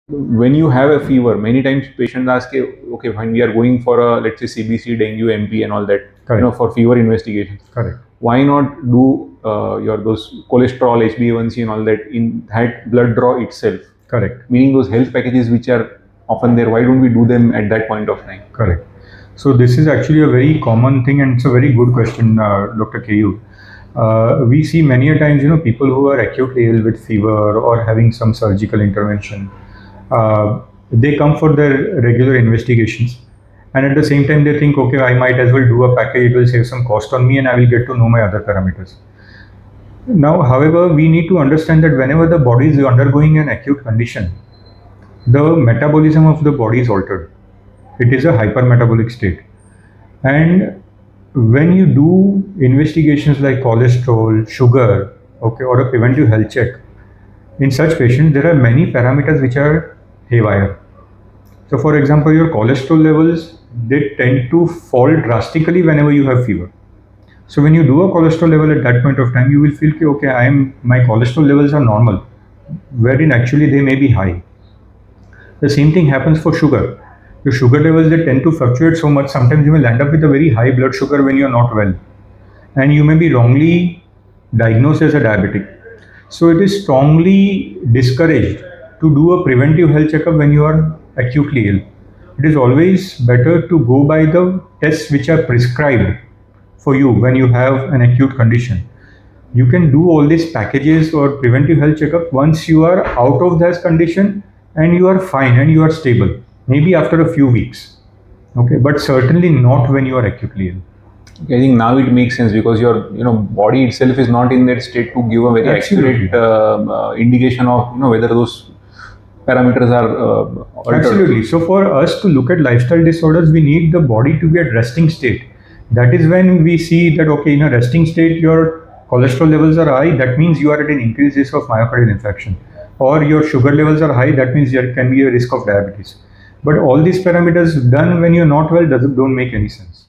when you have a fever, many times patients ask, okay, fine, we are going for a, let's say, CBC, dengue, MP, and all that, Correct. for fever investigation. Correct. Why not do your those cholesterol, HbA1c, and all that in that blood draw itself? Correct. Meaning those health packages which are often there, why don't we do them at that point of time? Correct. So this is actually a very common thing, and it's a very good question, Dr. KU. We see many a times, people who are acutely ill with fever or having some surgical intervention, they come for their regular investigations, and at the same time they think, okay, I might as well do a package, it will save some cost on me and I will get to know my other parameters. Now, however, we need to understand that whenever the body is undergoing an acute condition, the metabolism of the body is altered. It is a hypermetabolic state. And when you do investigations like cholesterol, sugar, okay, or a preventive health check, in such patients, there are many parameters which are haywire. So, for example, your cholesterol levels, they tend to fall drastically whenever you have fever. So, when you do a cholesterol level at that point of time, you will feel, okay, my cholesterol levels are normal, wherein actually they may be high. The same thing happens for sugar. Your sugar levels, they tend to fluctuate so much. Sometimes you will end up with a very high blood sugar when you are not well, and you may be wrongly diagnosed as a diabetic. So it is strongly discouraged to do a preventive health checkup when you are acutely ill. It is always better to go by the tests which are prescribed for you when you have an acute condition. You can do all these packages or preventive health checkup once you are out of that condition and you are fine and you are stable, maybe after a few weeks. Okay, but certainly not when you are acutely ill. Okay, I think now it makes sense because your body itself is not in that state to give a very Absolutely. accurate indication of whether those parameters are altered. Absolutely. So for us to look at lifestyle disorders, we need the body to be at resting state. That is when we see that, okay, in a resting state, your cholesterol levels are high. That means you are at an increased risk of myocardial infarction. Or your sugar levels are high. That means there can be a risk of diabetes. But all these parameters done when you're not well don't make any sense.